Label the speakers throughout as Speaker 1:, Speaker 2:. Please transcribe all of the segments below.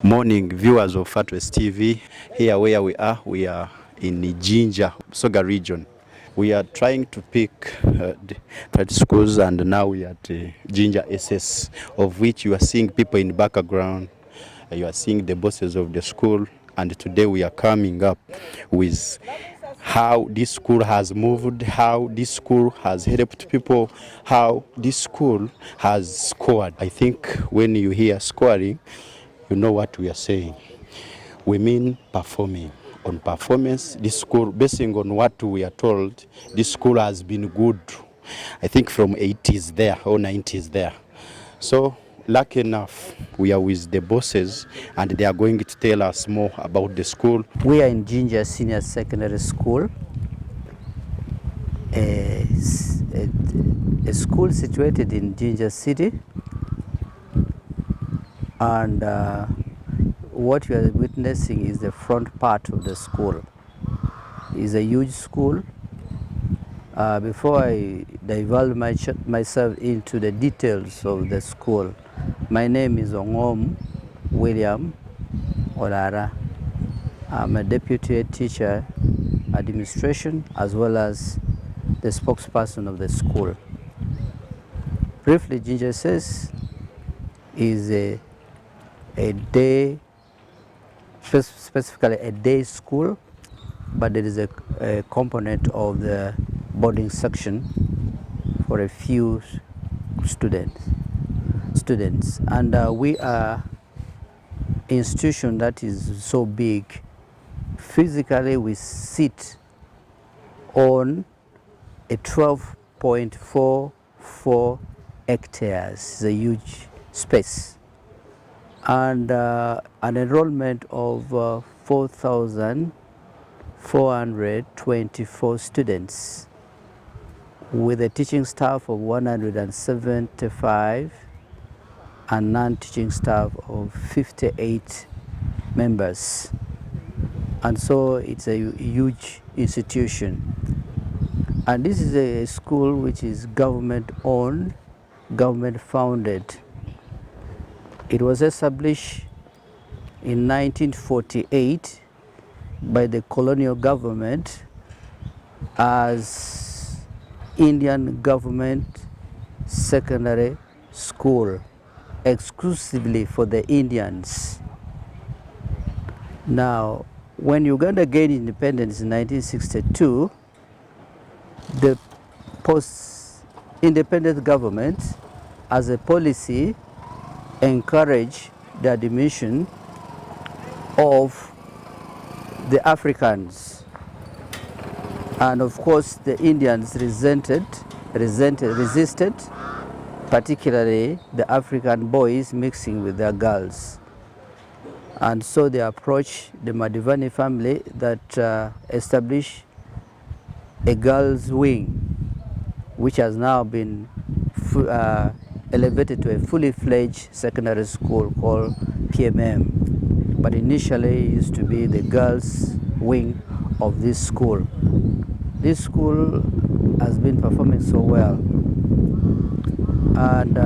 Speaker 1: Morning viewers of Fatwest TV. Here where we are in Jinja, Soga region. We are trying to pick the private schools, and now we are at Jinja SS, of which you are seeing people in the background. You are seeing the bosses of the school, and today we are coming up with how this school has moved, how this school has helped people, how this school has scored. I think when you hear scoring, you know what we are saying. We mean performing. On performance, this school, basing on what we are told, this school has been good. I think from 80s there or 90s there. So lucky enough, we are with the bosses, and they are going to tell us more about the school.
Speaker 2: We are in Jinja Senior Secondary School, a school situated in Jinja City, and what we are witnessing is the front part of the school. It's a huge school. Before I divulge myself into the details of the school, my name is Ongom William Olara. I'm a deputy teacher, administration, as well as the spokesperson of the school. Briefly, Jinja SS is a day, specifically a day school, but there is a component of the boarding section for a few students. And we are an institution that is so big. Physically, we sit on a 12.44 hectares. It's a huge space, and an enrollment of 4,424 students, with a teaching staff of 175 and non-teaching staff of 58 members. And so it's a huge institution. And this is a school which is government owned, government founded. It was established in 1948 by the colonial government as Indian government secondary school, exclusively for the Indians. Now, when Uganda gained independence in 1962, the post-independent government, as a policy, encouraged the admission of the Africans. And of course, the Indians resisted, particularly the African boys mixing with their girls. And so they approached the Madivani family that established a girls' wing, which has now been elevated to a fully fledged secondary school called PMM. But initially it used to be the girls' wing of this school. This school has been performing so well, and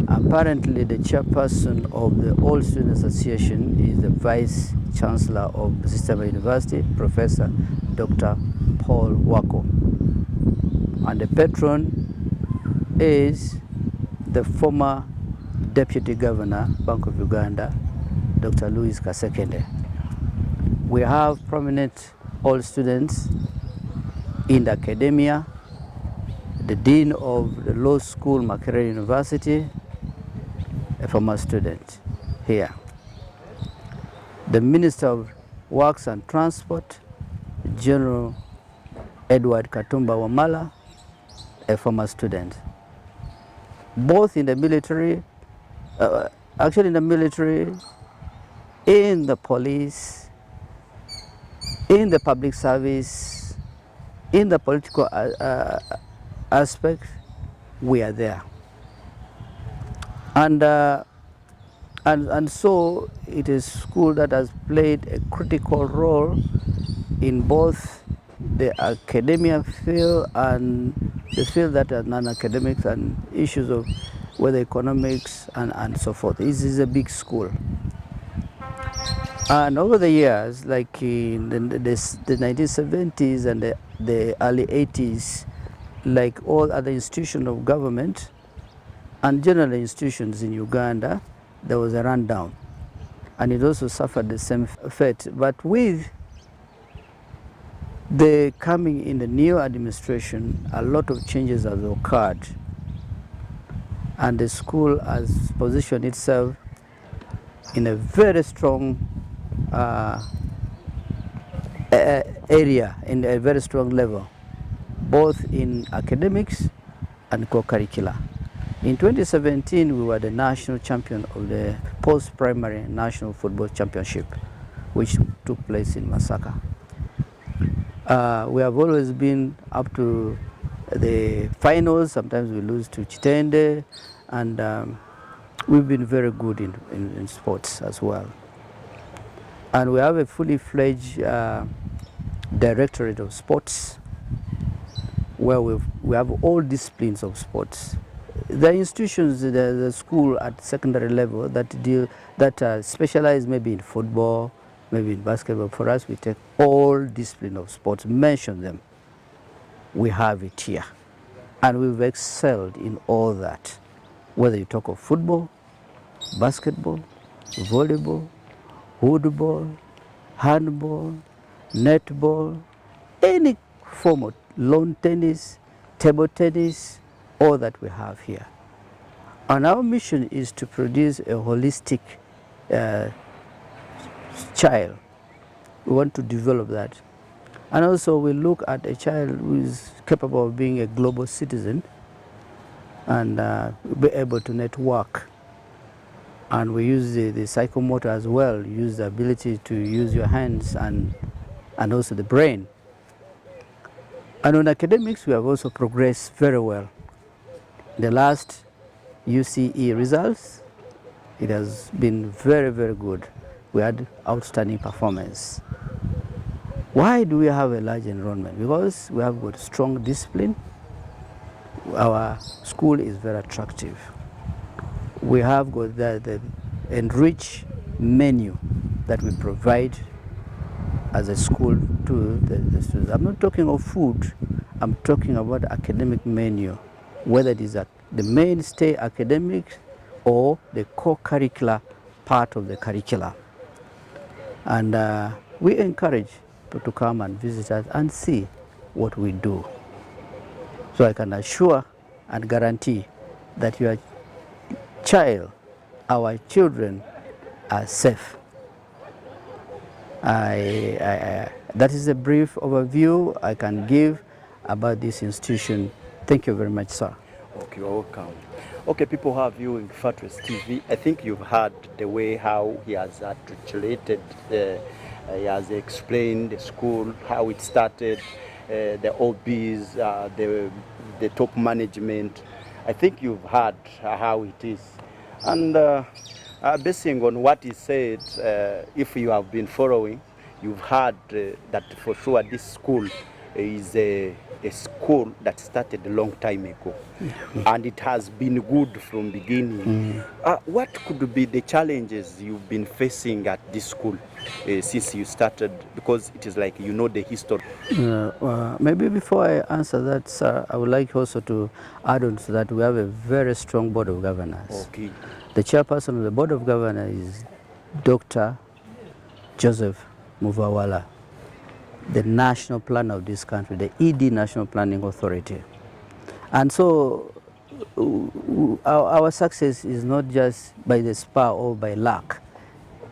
Speaker 2: apparently the chairperson of the All Student Association is the Vice Chancellor of Sistema University, Professor Dr. Paul Wako. And the patron is the former Deputy Governor, Bank of Uganda, Dr. Louis Kasekende. We have prominent all students in the academia, the Dean of the Law School, Makerere University, a former student here. The Minister of Works and Transport, General Edward Katumba Wamala, a former student. Both in the military, actually in the military, in the police, in the public service, in the political aspect, we are there. And so it is a school that has played a critical role in both the academia field and the field that are non-academics and issues of whether economics and so forth. This is a big school. And over the years, like in the 1970s and the early 80s, like all other institutions of government and general institutions in Uganda, there was a rundown. And it also suffered the same fate. But with the coming in the new administration, a lot of changes have occurred. And the school has positioned itself in a very strong area, in a very strong level, both in academics and co-curricular. In 2017, we were the national champion of the post-primary national football championship, which took place in Masaka. We have always been up to the finals. Sometimes we lose to Chitende, and we've been very good in sports as well. And we have a fully fledged directorate of sports where we have all disciplines of sports. There are institutions, the school at secondary level that specialize maybe in football, maybe in basketball. For us, we take all disciplines of sports, mention them. We have it here. And we've excelled in all that. Whether you talk of football, basketball, volleyball, woodball, handball, netball, any form of lawn tennis, table tennis, all that we have here. And our mission is to produce a holistic child. We want to develop that. And also we look at a child who is capable of being a global citizen and be able to network. And we use the psychomotor as well, use the ability to use your hands and also the brain. And on academics, we have also progressed very well. The last UCE results, it has been very, very good. We had outstanding performance. Why do we have a large enrollment? Because we have got strong discipline. Our school is very attractive. We have got the enriched menu that we provide as a school to the students. I'm not talking of food, I'm talking about academic menu, whether it is the mainstay academics or the co-curricular part of the curricula. And we encourage people to come and visit us and see what we do. So I can assure and guarantee that your child, our children, are safe. That is a brief overview I can give about this institution. Thank you very much, sir.
Speaker 1: Okay, you're welcome. Okay, people who are viewing Fatwest TV, I think you've heard the way how he has articulated, he has explained the school, how it started, the OBs, the top management. I think you've heard how it is. And basing on what he said, if you have been following, you've heard that for sure this school is a school that started a long time ago, and it has been good from beginning. What could be the challenges you've been facing at this school since you started? Because it is like you know the history.
Speaker 2: Maybe before I answer that, sir, I would like also to add on to that we have a very strong board of governors.
Speaker 1: Okay.
Speaker 2: The chairperson of the board of governors is Dr. Joseph Muvawala, the national planner of this country, the ED National Planning Authority. And so our success is not just by the spur or by luck.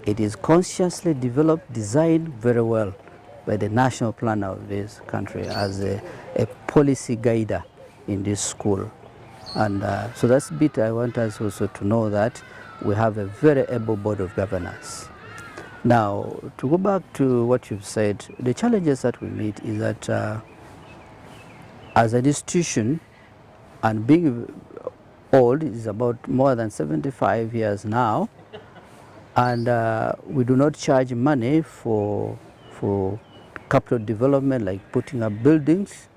Speaker 2: It is consciously developed, designed very well by the national planner of this country as a policy guider in this school. And so that's a bit I want us also to know that we have a very able board of governors. Now, to go back to what you've said, the challenges that we meet is that as an institution, and being old, is about more than 75 years now, and we do not charge money for capital development like putting up buildings.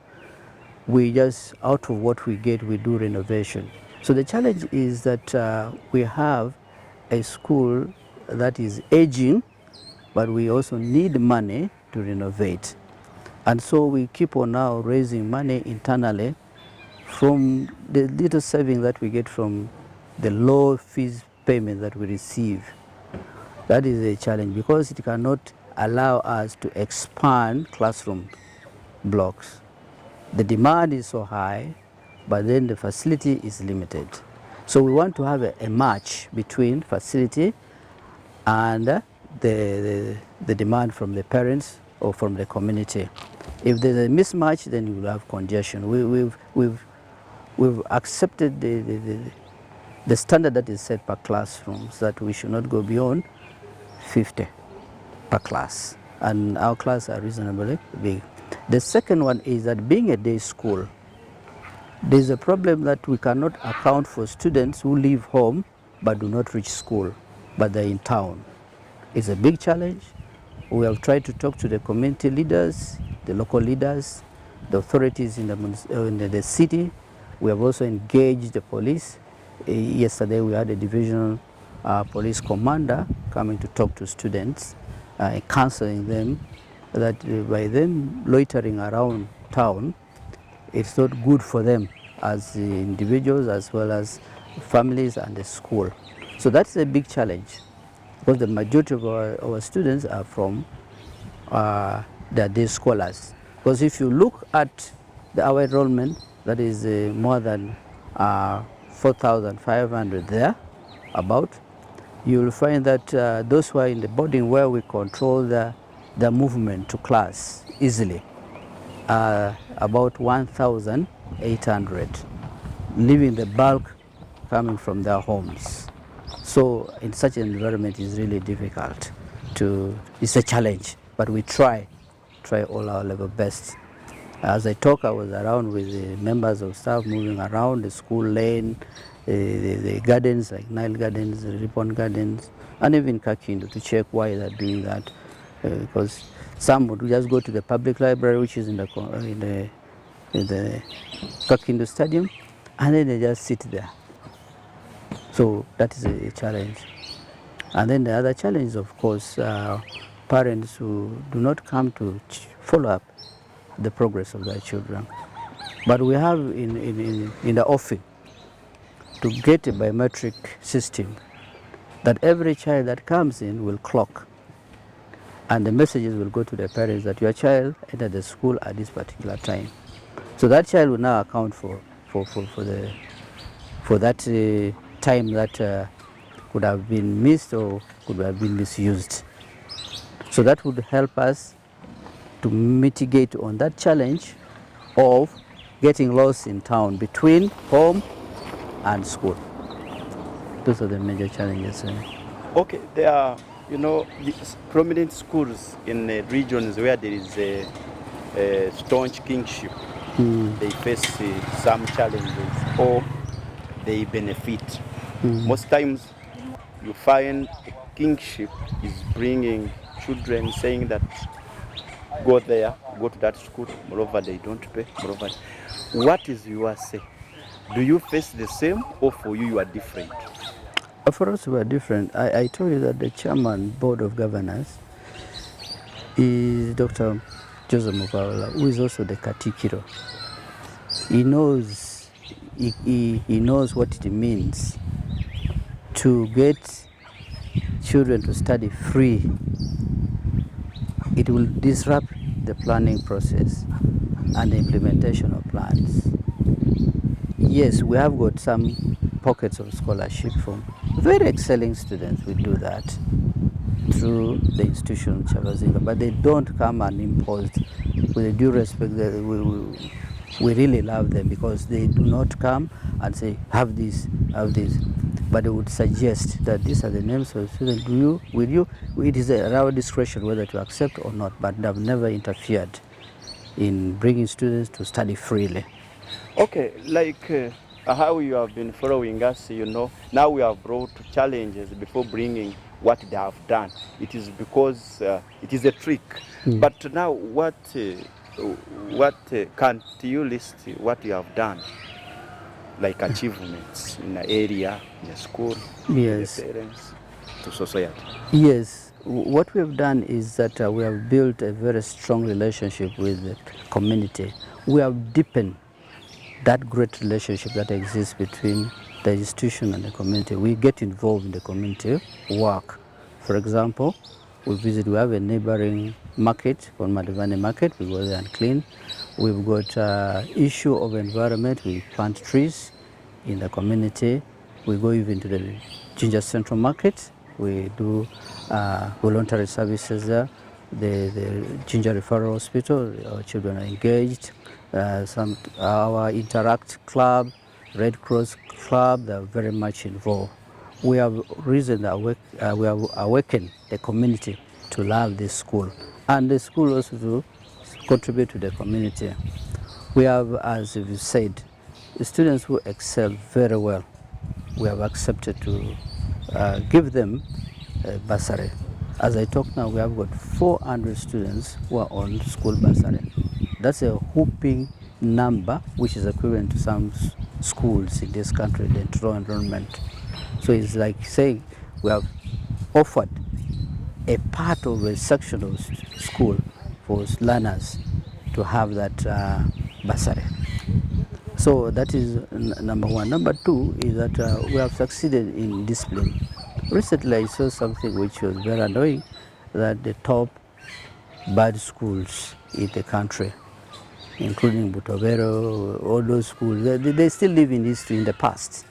Speaker 2: We just, out of what we get, we do renovation. So the challenge is that we have a school that is aging, but we also need money to renovate. And so we keep on now raising money internally from the little saving that we get from the low fees payment that we receive. That is a challenge because it cannot allow us to expand classroom blocks. The demand is so high, but then the facility is limited. So we want to have a match between facility and the demand from the parents or from the community. If there's a mismatch, then you will have congestion. We've accepted the standard that is set per classrooms, that we should not go beyond 50 per class, and our classes are reasonably big. The second one is that being a day school, there's a problem that we cannot account for students who leave home but do not reach school, but they're in town. It's a big challenge. We have tried to talk to the community leaders, the local leaders, the authorities in the city. We have also engaged the police. Yesterday we had a divisional police commander coming to talk to students, counseling them that by them loitering around town, it's not good for them as individuals as well as families and the school. So that's a big challenge because the majority of our students are from the day scholars. Because if you look at our enrollment, that is more than 4,500 there, about, you will find that those who are in the boarding where we control the movement to class easily are about 1,800, leaving the bulk coming from their homes. So in such an environment is really difficult it's a challenge, but we try all our level best. As I talk, I was around with the members of staff moving around the school lane, the gardens like Nile Gardens, the Ripon Gardens, and even Kakindu to check why they're doing that. Because some would just go to the public library, which is in the Kakindu Stadium, and then they just sit there. So that is a challenge. And then the other challenge, of course, parents who do not come to follow up the progress of their children. But we have in the offing to get a biometric system that every child that comes in will clock, and the messages will go to the parents that your child entered the school at this particular time. So that child will now account for that time that could have been missed or could have been misused. So that would help us to mitigate on that challenge of getting lost in town between home and school. Those are the major challenges.
Speaker 1: Okay, there are, these prominent schools in regions where there is a staunch kingship. They face some challenges or they benefit. Most times you find kingship is bringing children saying that go there, go to that school, moreover they don't pay, moreover. What is your say? Do you face the same or for you are different?
Speaker 2: For us we are different. I told you that the chairman board of governors is Dr. Joseph Mukaula, who is also the Katikiro. He knows what it means to get children to study free. It will disrupt the planning process and the implementation of plans. Yes, we have got some pockets of scholarship from very excelling students. We do that through the institution Chavazinga, but they don't come unimposed. With due respect, we really love them because they do not come and say, have this, but they would suggest that these are the names of students. It is at our discretion whether to accept or not, but they have never interfered in bringing students to study freely.
Speaker 1: Okay, like how you have been following us, now we have brought challenges before bringing what they have done. It is because it is a trick. But now what can't you list what you have done? like achievements in the area, in the school,
Speaker 2: Yes.
Speaker 1: to the parents, to society?
Speaker 2: Yes, what we have done is that we have built a very strong relationship with the community. We have deepened that great relationship that exists between the institution and the community. We get involved in the community work. For example, we have a neighboring market called Madivani Market. We go there and clean. We've got issue of environment. We plant trees in the community. We go even to the Jinja Central Market. We do voluntary services there. The Jinja Referral Hospital, our children are engaged. Our Interact Club, Red Cross Club, they're very much involved. We have reason that we have awakened the community to love this school, and the school also to contribute to the community. We have, as you said, the students who excel very well. We have accepted to give them a bursary. As I talk now, we have got 400 students who are on school bursary. That's a whooping number, which is equivalent to some schools in this country, the total enrollment. So it's like saying we have offered a part of a section of school for learners to have that bursary. So that is number one. Number two is that we have succeeded in discipline. Recently I saw something which was very annoying, that the top bad schools in the country, including Butovero, all those schools, they still live in history in the past.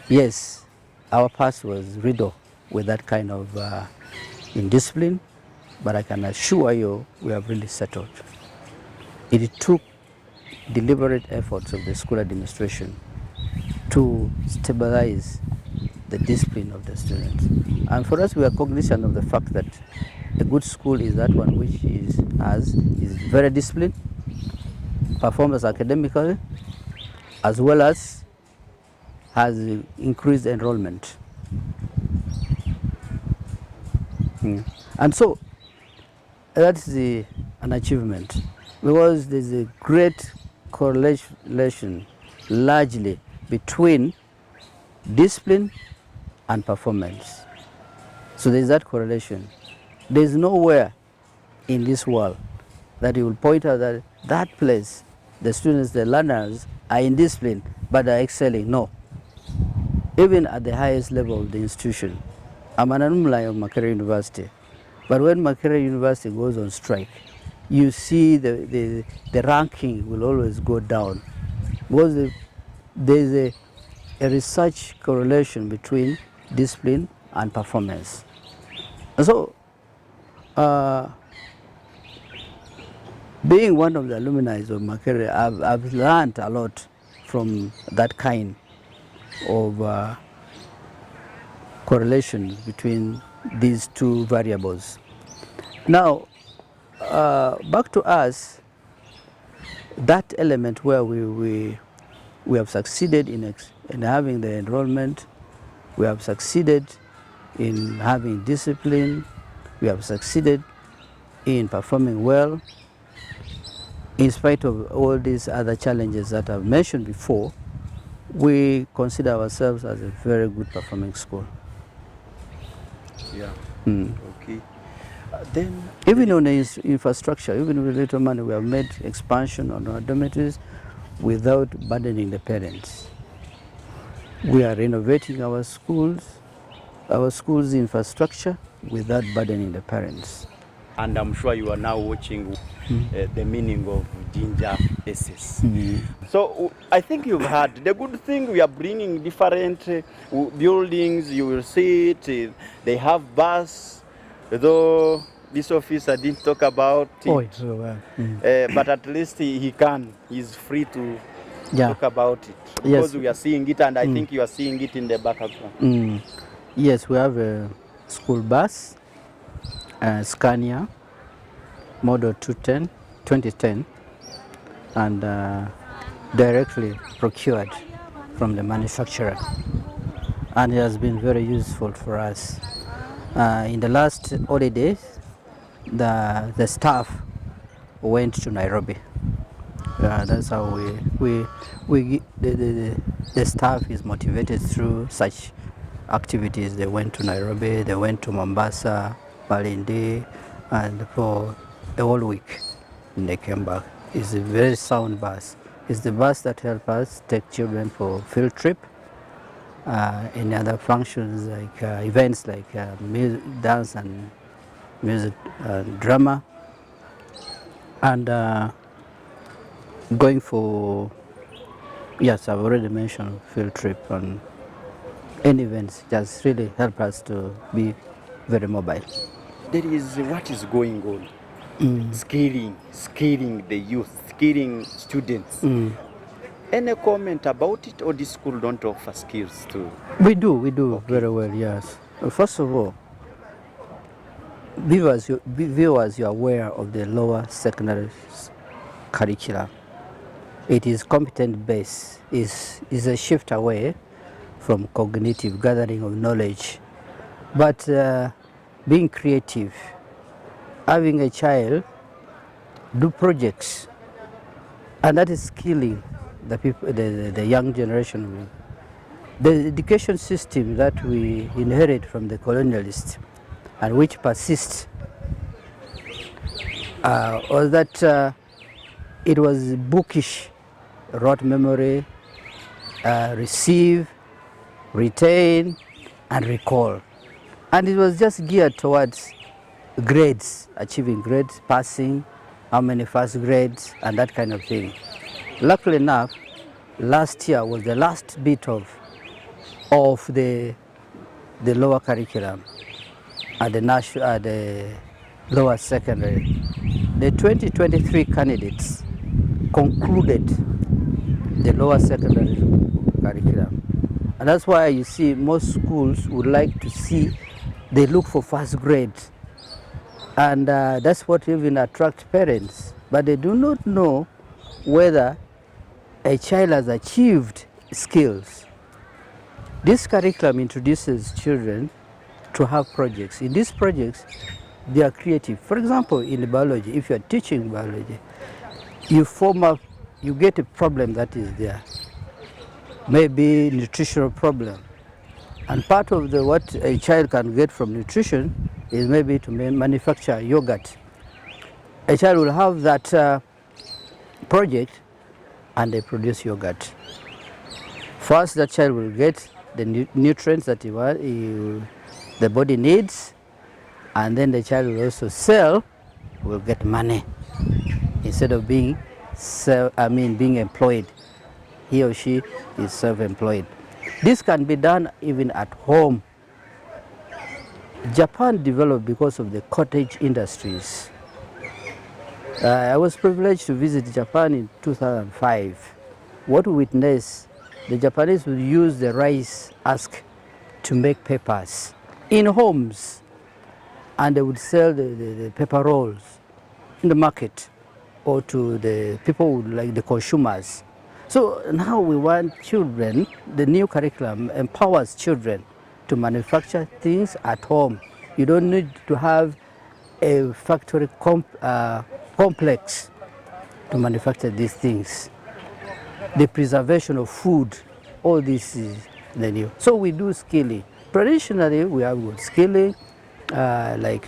Speaker 2: Yes, our past was riddled with that kind of indiscipline, but I can assure you we have really settled. It took deliberate efforts of the school administration to stabilize the discipline of the students. And for us, we are cognizant of the fact that a good school is that one which is very disciplined, performs academically, as well as has increased enrollment. And so that's an achievement, because there's a great correlation largely between discipline and performance. So there's that correlation. There's nowhere in this world that you will point out that that place, the students, the learners are in discipline, but are excelling. No. Even at the highest level of the institution. I'm an alumni of Makerere University, but when Makerere University goes on strike, you see the ranking will always go down, because there's a research correlation between discipline and performance. And so, being one of the alumni of Makerere, I've learned a lot from that kind of correlation between these two variables. Now, back to us, that element where we have succeeded in having the enrollment, we have succeeded in having discipline, we have succeeded in performing well, in spite of all these other challenges that I've mentioned before. We consider ourselves as a very good performing school.
Speaker 1: Yeah. Okay.
Speaker 2: Then even on the infrastructure, even with little money, we have made expansion on our dormitories without burdening the parents. We are renovating our schools infrastructure without burdening the parents.
Speaker 1: And I'm sure you are now watching the meaning of Jinja SS. So I think you've heard the good thing. We are bringing different buildings. You will see it. They have bus, though this officer didn't talk about it.
Speaker 2: Oh, it's so well.
Speaker 1: But at least he's free to talk about it.
Speaker 2: Yes.
Speaker 1: Because we are seeing it, and I think you are seeing it in the background.
Speaker 2: Yes, we have a school bus, Scania, model 2010, and directly procured from the manufacturer. And it has been very useful for us. In the last holidays, the staff went to Nairobi That's how the staff is motivated through such activities. They went to Nairobi, they went to Mombasa, Malindi, and for a whole week. And they came back. It's a very sound bus. It's the bus that helps us take children for field trip, in other functions like events like dance and music and drama, and going for, yes, I've already mentioned field trip and any events just really help us to be very mobile.
Speaker 1: There is what is going on. Scaling the youth, scaling students. Any comment about it, or this school don't offer skills too?
Speaker 2: We do okay. Very well, yes. First of all, viewers, you are aware of the lower secondary curriculum. It is competent based, is a shift away from cognitive gathering of knowledge, but being creative, having a child do projects, and that is skilling the people, the young generation. The education system that we inherit from the colonialists and which persists, was that it was bookish, rote memory, receive, retain, and recall. And it was just geared towards grades, achieving grades, passing, how many first grades, and that kind of thing. Luckily enough, last year was the last bit of the lower curriculum at the lower secondary. The 2023 candidates concluded the lower secondary curriculum. And that's why you see most schools would like to see, they look for first grades. And that's what even attracts parents. But they do not know whether a child has achieved skills. This curriculum introduces children to have projects. In these projects, they are creative. For example, in biology, if you are teaching biology, you get a problem that is there, maybe nutritional problem. And part of what a child can get from nutrition is maybe to manufacture yogurt. A child will have that project and they produce yogurt. First, that child will get the nutrients that the body needs, and then the child will also sell, will get money instead of being employed. He or she is self-employed. This can be done even at home. Japan developed because of the cottage industries. I was privileged to visit Japan in 2005. What we witnessed, the Japanese would use the rice husk to make papers in homes, and they would sell the paper rolls in the market or to the people like the consumers. So now we want children, the new curriculum empowers children to manufacture things at home. You don't need to have a factory complex to manufacture these things. The preservation of food, all this is the new. So we do skilling. Traditionally, we have good skilling, like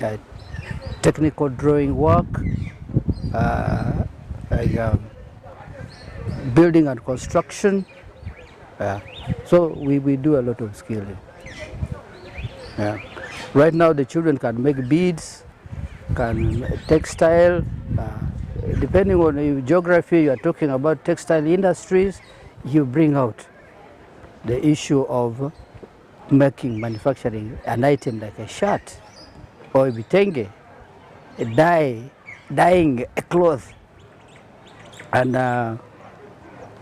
Speaker 2: technical drawing work, building and construction. So we do a lot of skilling. Yeah. Right now, the children can make beads, can textile, depending on the geography you are talking about textile industries, you bring out the issue of manufacturing an item like a shirt or a vitenge, dyeing a cloth, and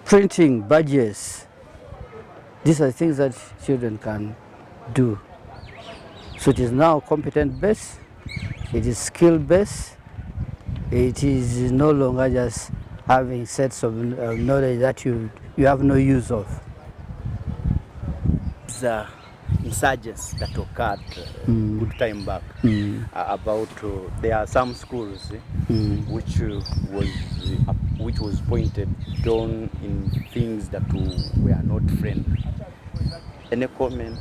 Speaker 2: printing badges. These are things that children can do. So it is now competent based, it is skill based, it is no longer just having sets of knowledge that you have no use of.
Speaker 1: insurgence that occurred good time back about there are some schools which was pointed on in things that were not friendly. Any comment?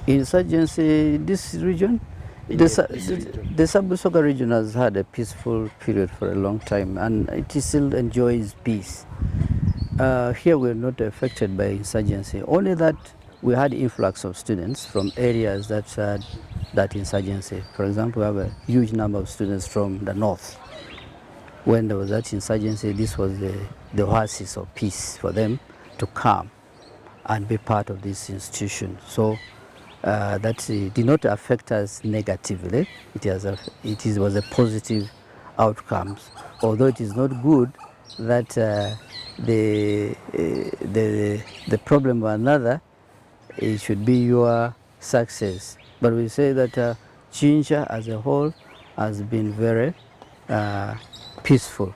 Speaker 2: Insurgency in this region? The Sub-Busoga region has had a peaceful period for a long time, and it still enjoys peace. Here we're not affected by insurgency, only that we had influx of students from areas that had that insurgency. For example, we have a huge number of students from the north. When there was that insurgency, this was the oasis of peace for them to come and be part of this institution. So that did not affect us negatively. It was a positive outcome. Although it is not good that the problem or another, it should be your success. But we say that Jinja as a whole has been very peaceful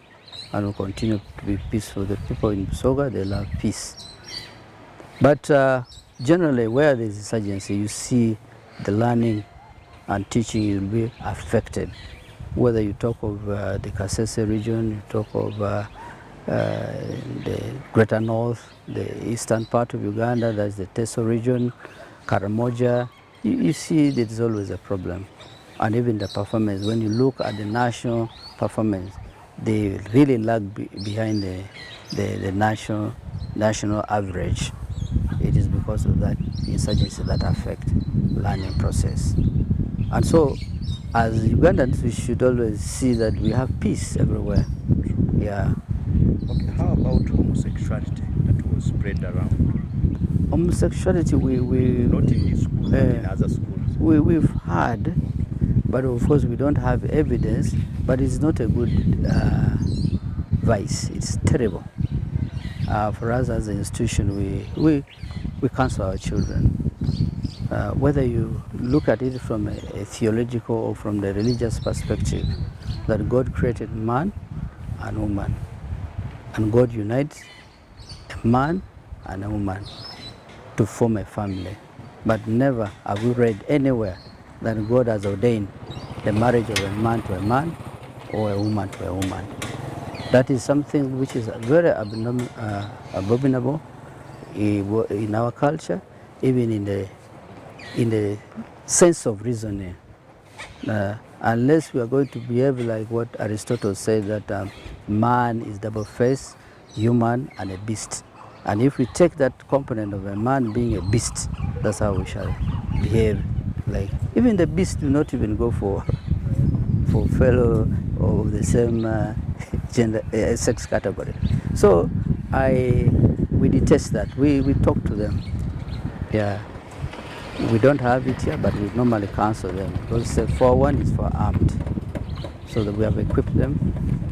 Speaker 2: and will continue to be peaceful. The people in Busoga, they love peace. But generally, where there is insurgency, you see the learning and teaching will be affected. Whether you talk of the Kasese region, you talk of the Greater North, the eastern part of Uganda, that's the Teso region, Karamoja, you see there is always a problem. And even the performance, when you look at the national performance, they really lag behind the national average. It is because of that insurgency that affect learning process. And so, as Ugandans, we should always see that we have peace everywhere. Yeah.
Speaker 1: Okay, how about homosexuality that was spread around?
Speaker 2: Homosexuality, we
Speaker 1: not in this school, but in other schools.
Speaker 2: We've had, but of course we don't have evidence. But it's not a good vice. It's terrible. For us as an institution, we counsel our children. Whether you look at it from a theological or from the religious perspective, that God created man and woman, and God unites a man and a woman to form a family. But never have we read anywhere that God has ordained the marriage of a man to a man or a woman to a woman. That is something which is very abominable in our culture, even in the sense of reasoning. Unless we are going to behave like what Aristotle said, that man is double-faced, human, and a beast. And if we take that component of a man being a beast, that's how we shall behave. Like even the beast do not even go for fellow of the same gender sex category. So we detest that. We talk to them. Yeah. We don't have it here, but we normally counsel them, because the 4-1 is for armed, so that we have equipped them.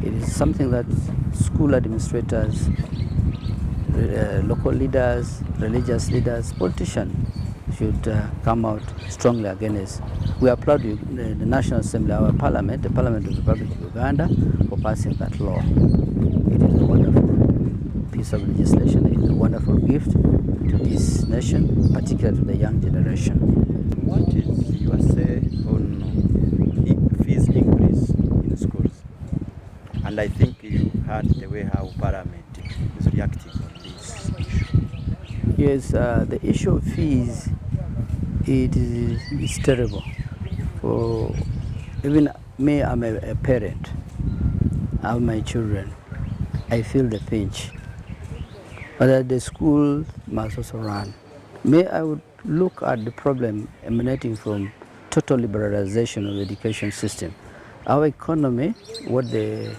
Speaker 2: It is something that school administrators, local leaders, religious leaders, politicians should come out strongly against. We applaud the National Assembly, our parliament, the Parliament of the Republic of Uganda, for passing that law. It is a wonderful piece of legislation. It is a wonderful gift to this nation, particularly to the young generation.
Speaker 1: What is your say on fees increase in schools? And I think you heard the way how Parliament is reacting on this issue.
Speaker 2: Yes, the issue of fees, it's terrible. For even me, I'm a parent. I have my children. I feel the pinch. But the school must also run. I would look at the problem emanating from total liberalization of the education system. Our economy, what the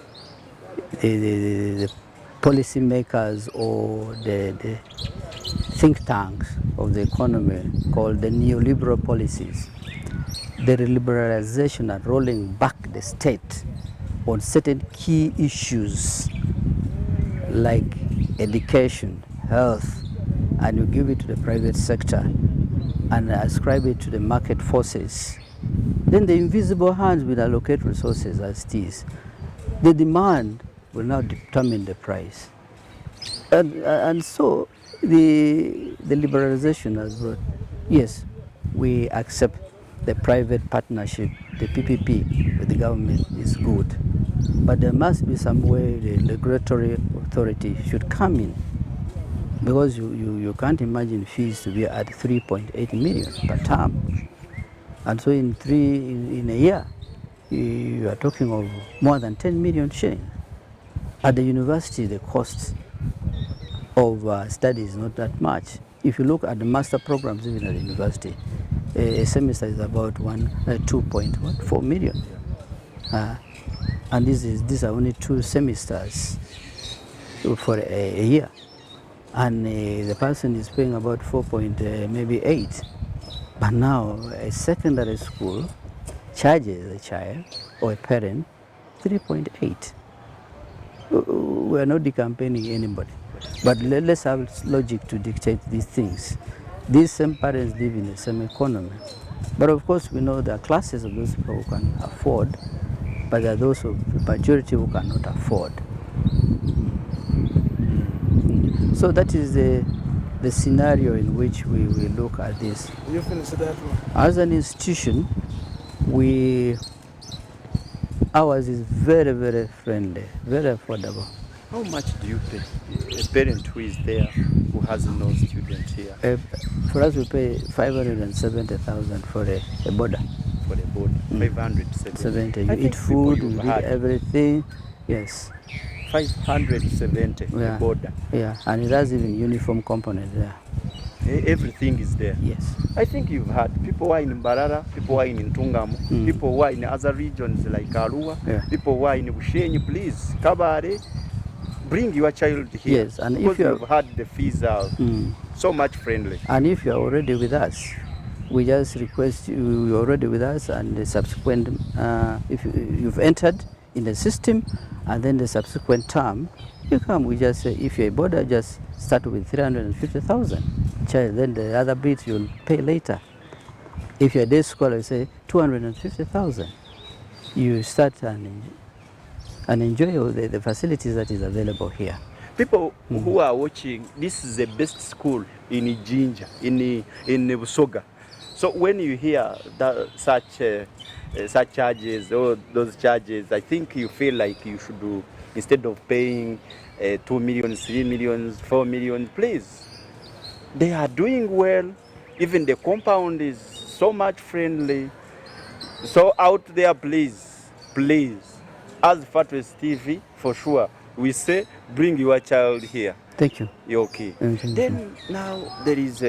Speaker 2: policy makers or the think tanks of the economy called the neoliberal policies, the liberalization are rolling back the state on certain key issues like education, health, and you give it to the private sector and ascribe it to the market forces. Then the invisible hands will allocate resources as it is. The demand will now determine the price. And so the liberalization has brought Yes, we accept the private partnership, the PPP with the government is good. But there must be some way the regulatory authority should come in, because you can't imagine fees to be at 3.8 million per term. And so in a year, you are talking of more than 10 million shillings. At the university, the cost of study is not that much. If you look at the master programs even at the university, a semester is about 2.4 million. And these are only 2 semesters for a year. And the person is paying about 4.8. But now a secondary school charges a child or a parent 3.8. We are not decampaigning anybody, but let's have logic to dictate these things. These same parents live in the same economy, but of course we know there are classes of those people who can afford, but there are those of the majority who cannot afford. So that is the scenario in which we look at this.
Speaker 3: You finish that one?
Speaker 2: As an institution, ours is very, very friendly, very affordable.
Speaker 1: How much do you pay a parent who is there who has no student here?
Speaker 2: For us, we pay 570,000 for a border.
Speaker 1: For the board, 570.
Speaker 2: You eat food, you eat everything. Yes.
Speaker 1: 570
Speaker 2: Yeah.
Speaker 1: the border.
Speaker 2: Yeah, and it has even uniform component there.
Speaker 1: Everything is there.
Speaker 2: Yes.
Speaker 1: I think you've had people who are in Mbarara, people who are in Ntungamo, people who are in other regions like Arua, people who are in Bushenyi. Please, Kabare, bring your child here.
Speaker 2: Yes, and
Speaker 1: because
Speaker 2: if you've
Speaker 1: had the fees are so much friendly.
Speaker 2: And if you are already with us, we just request you're already with us, and the subsequent, if you've entered in the system, and then the subsequent term, you come, we just say, if you're a border, just start with 350,000. Child, then the other bit you'll pay later. If you're a day scholar, you say 250,000. You start and enjoy all the facilities that is available here.
Speaker 1: People who are watching, this is the best school in Jinja, in Busoga. So when you hear that such charges or those charges, I think you feel like you should do, instead of paying 2 million, 3 million, 4 million, please. They are doing well. Even the compound is so much friendly. So out there, please, as Fatwest TV, for sure, we say, bring your child here.
Speaker 2: Thank you.
Speaker 1: You're okay. Then now there is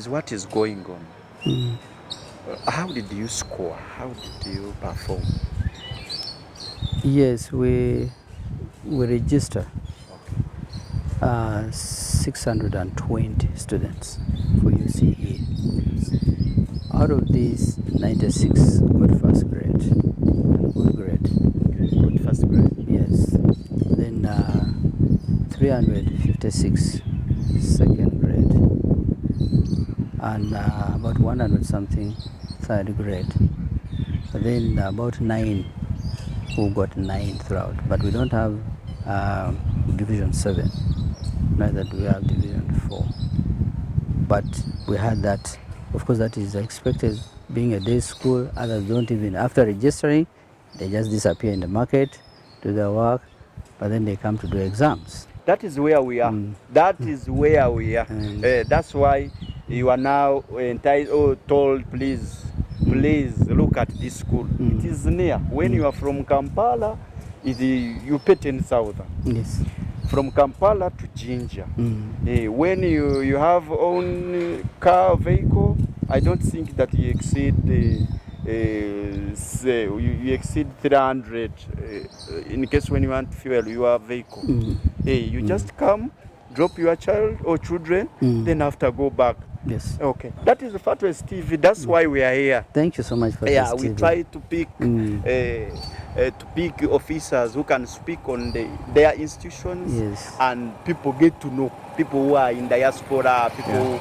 Speaker 1: what is going on. How did you score? How did you perform?
Speaker 2: Yes, we register 620 students for UCE. Out of these, 96 got first grade and good grade.
Speaker 1: Okay, good first grade.
Speaker 2: Yes. Then 356 second grade, and about 100 something third grade. Then about 9 who got 9 throughout, but we don't have division 7, neither do we have division 4. But we had that. Of course, that is expected. Being a day school, others don't even, after registering, they just disappear in the market, do their work, but then they come to do exams.
Speaker 1: That is where we are. That is where we are. That's why you are now told, please look at this school. It is near. When you are from Kampala, you pay 10,000.
Speaker 2: Yes.
Speaker 1: From Kampala to Jinja. When you have own car vehicle, I don't think that you exceed you exceed 300 in case when you want to fuel your vehicle. You just come, drop your child or children, then after go back.
Speaker 2: Yes.
Speaker 1: Okay. That is the Fatwest TV. That's why we are here.
Speaker 2: Thank you so much for this.
Speaker 1: Yeah, we try to pick officers who can speak on their institutions, and people get to know people who are in diaspora, people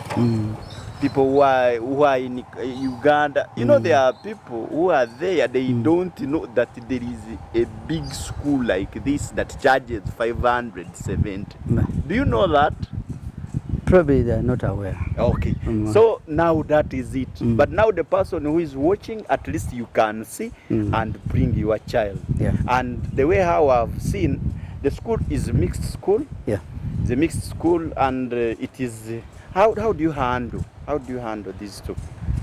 Speaker 1: who are in Uganda. You know, there are people who are there, they don't know that there is a big school like this that charges 570. Do you know that?
Speaker 2: Probably they are not aware.
Speaker 1: Okay, so now that is it. But now the person who is watching, at least you can see and bring your child.
Speaker 2: Yeah.
Speaker 1: And the way how I've seen, the school is a mixed school.
Speaker 2: Yeah.
Speaker 1: It's a mixed school, and it is. How do you handle? How do you handle these two?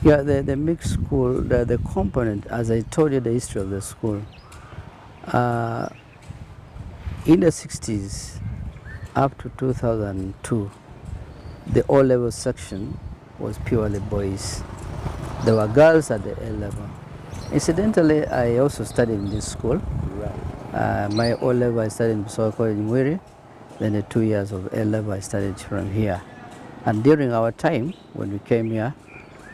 Speaker 2: Yeah, the mixed school, the component, as I told you, the history of the school. In the 60s, up to 2002, the O-level section was purely boys. There were girls at the A-level. Incidentally, I also studied in this school.
Speaker 1: Right.
Speaker 2: My O-level, I studied in Cottage in Mwiri. Then the 2 years of A-level, I studied from here. And during our time, when we came here,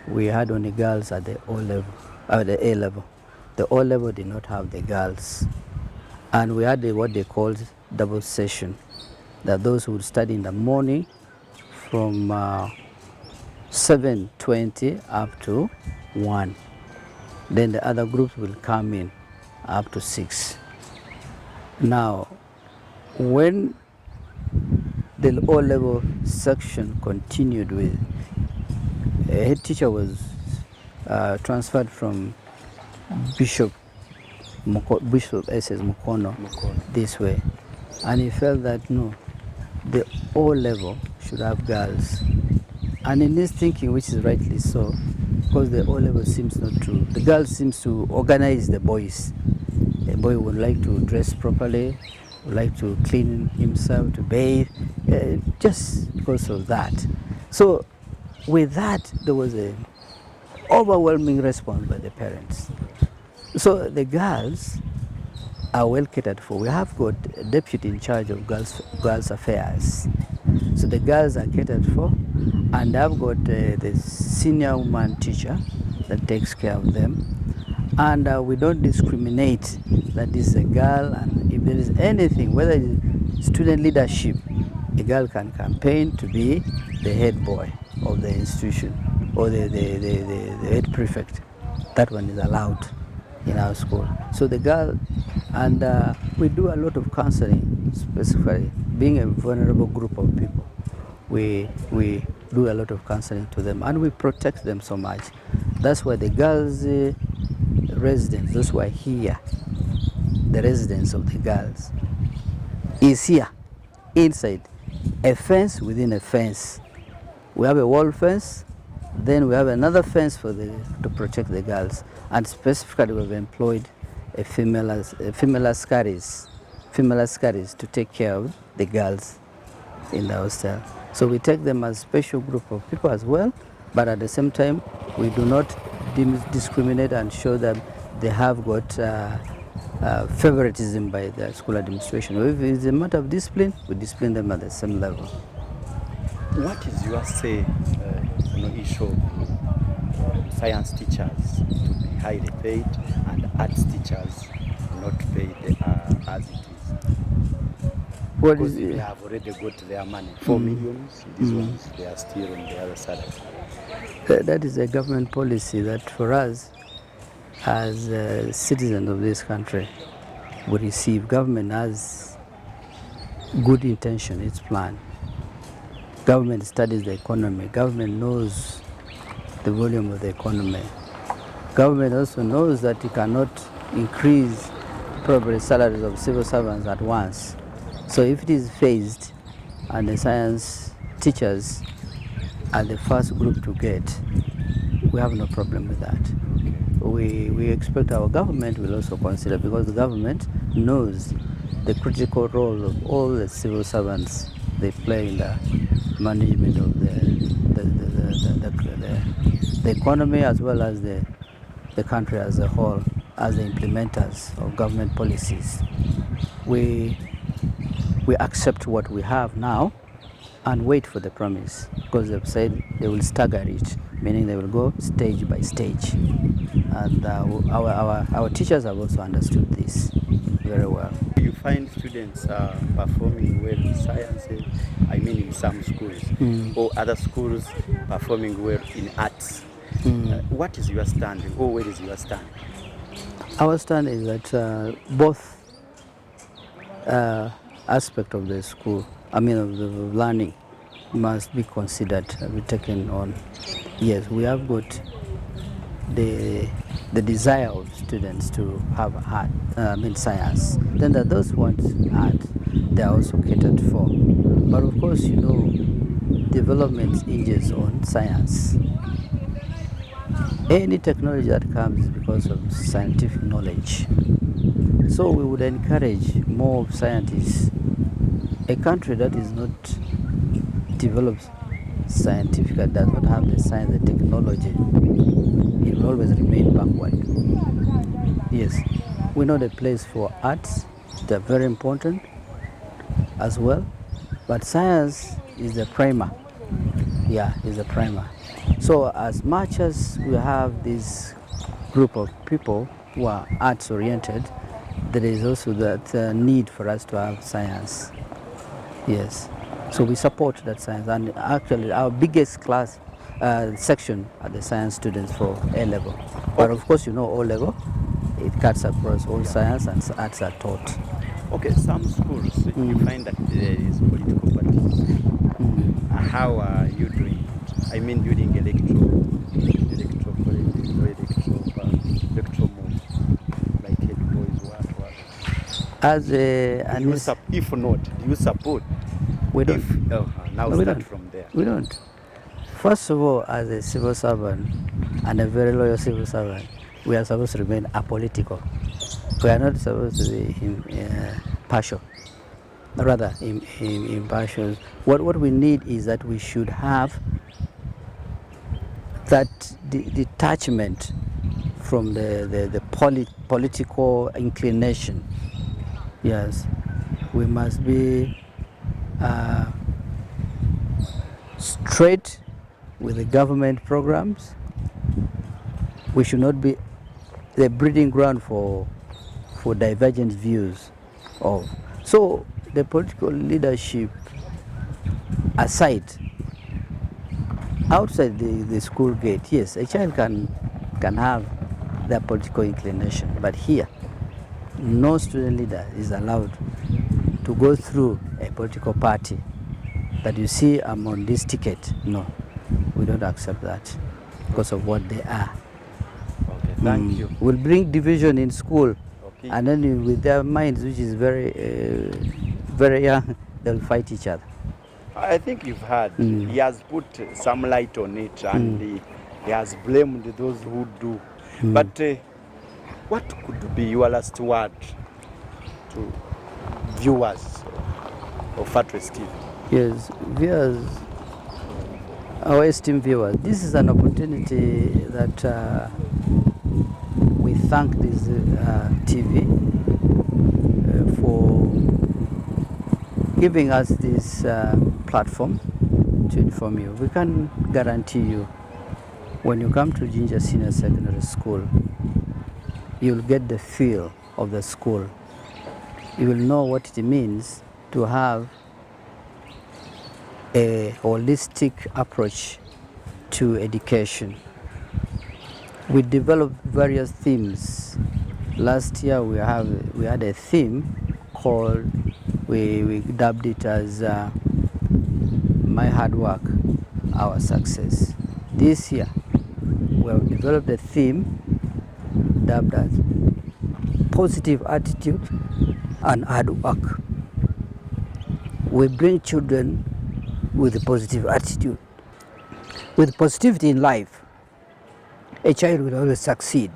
Speaker 2: we had only girls at the O-level, the A-level. The O-level did not have the girls. And we had what they called double session, that those who would study in the morning from 7:20 up to 1. Then the other groups will come in up to 6. Now, when the O-level section continued with, a head teacher was transferred from Bishop SS Mukono this way, and he felt that no, the O-level should have girls. And in his thinking, which is rightly so, because the O-level seems not to, the girls seems to organize the boys. The boy would like to dress properly, would like to clean himself, to bathe, just because of that. So with that, there was an overwhelming response by the parents. So the girls are well catered for. We have got a deputy in charge of girls affairs. So the girls are catered for, and I've got the senior woman teacher that takes care of them. And we don't discriminate that this is a girl, and if there is anything, whether it's student leadership, a girl can campaign to be the head boy of the institution or the head prefect. That one is allowed in our school. So the girl, and we do a lot of counseling, specifically being a vulnerable group of people. We do a lot of counseling to them, and we protect them so much. That's why the girls' residence, those who are here, the residence of the girls, is here, inside, a fence within a fence. We have a wall fence, then we have another fence to protect the girls, and specifically we've employed a female askaris to take care of the girls in the hostel. So we take them as a special group of people as well, but at the same time, we do not discriminate and show them they have got favoritism by the school administration. If it's a matter of discipline, we discipline them at the same level.
Speaker 1: What is your say on the issue of science teachers to be highly paid and arts teachers not paid as it is? Because they have already got their money, 4 millions, these ones, they are still on the other side.
Speaker 2: That is a government policy that for us, as citizens of this country, we receive. Government has good intention, its plan. Government studies the economy. Government knows the volume of the economy. Government also knows that it cannot increase probably salaries of civil servants at once. So if it is phased, and the science teachers are the first group to get, we have no problem with that. We expect our government will also consider, because the government knows the critical role of all the civil servants they play in the management of the economy, as well as the country as a whole, as the implementers of government policies. We accept what we have now and wait for the promise, because they've said they will stagger it, meaning they will go stage by stage. And our teachers have also understood this very well.
Speaker 1: You find students performing well in sciences, I mean in some schools, or other schools performing well in arts. What is your stand, or where is your stand?
Speaker 2: Our stand is that both aspect of the school, of the learning, must be considered, be taken on. Yes, we have got the desire of students to have art, science. Then that those who want art, they are also catered for. But of course, development hinges on science. Any technology that comes is because of scientific knowledge. So we would encourage more scientists. A country that is not developed scientifically, does not have the science, the technology, it will always remain backward. Yes, we know the place for arts, they're very important as well, but science is the primer. Yeah, is the primer. So as much as we have this group of people who are arts oriented, there is also that need for us to have science. Yes, so we support that science, and actually our biggest class section are the science students for A level. But of course, O level, it cuts across all science and arts are taught.
Speaker 1: Okay, some schools you find that there is political parties. How are you doing it? I mean, during electoral politics or electoral move, like head boys, what?
Speaker 2: As
Speaker 1: if not, do you support?
Speaker 2: We don't.
Speaker 1: Now
Speaker 2: No,
Speaker 1: start from there.
Speaker 2: We don't. First of all, as a civil servant and a very loyal civil servant, we are supposed to remain apolitical. We are not supposed to be partial, rather impartial. What we need is that we should have that detachment from the political inclination. Yes, we must be straight with the government programs. We should not be the breeding ground for divergent views of. So the political leadership aside, outside the school gate, yes, a child can have their political inclination, but here, no student leader is allowed to go through a political party that you see I'm on this ticket. No, we don't accept that because of what they are.
Speaker 1: Okay, thank you.
Speaker 2: Will bring division in school,
Speaker 1: okay.
Speaker 2: And then with their minds, which is very, very young, they'll fight each other.
Speaker 1: I think you've heard. He has put some light on it, and he has blamed those who do. But what could be your last word to viewers of Fatwest TV?
Speaker 2: Yes, viewers, our esteemed viewers, this is an opportunity that we thank this TV for giving us this platform to inform you. We can guarantee you, when you come to Jinja Senior Secondary School, you'll get the feel of the school. You will know what it means to have a holistic approach to education. We developed various themes. Last year we had a theme called, we dubbed it as My Hard Work, Our Success. This year we have developed a theme dubbed as Positive Attitude and Hard Work. We bring children with a positive attitude. With positivity in life, a child will always succeed.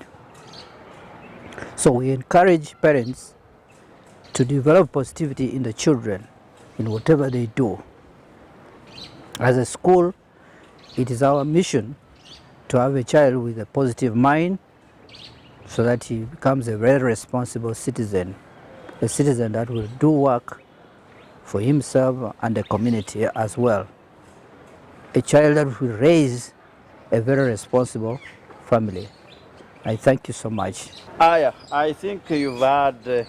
Speaker 2: So we encourage parents to develop positivity in the children in whatever they do. As a school, it is our mission to have a child with a positive mind so that he becomes a very responsible citizen, a citizen that will do work for himself and the community as well. A child that will raise a very responsible family. I thank you so much.
Speaker 1: I think you've had.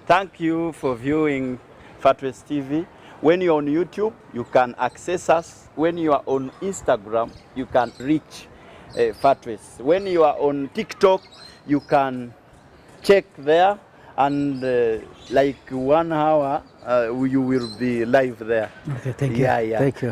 Speaker 1: Thank you for viewing Fatwest TV. When you're on YouTube, you can access us. When you are on Instagram, you can reach Fatwest. When you are on TikTok, you can check there, and like 1 hour, you will be live there.
Speaker 2: Okay, thank you.
Speaker 1: Yeah.
Speaker 2: Thank you.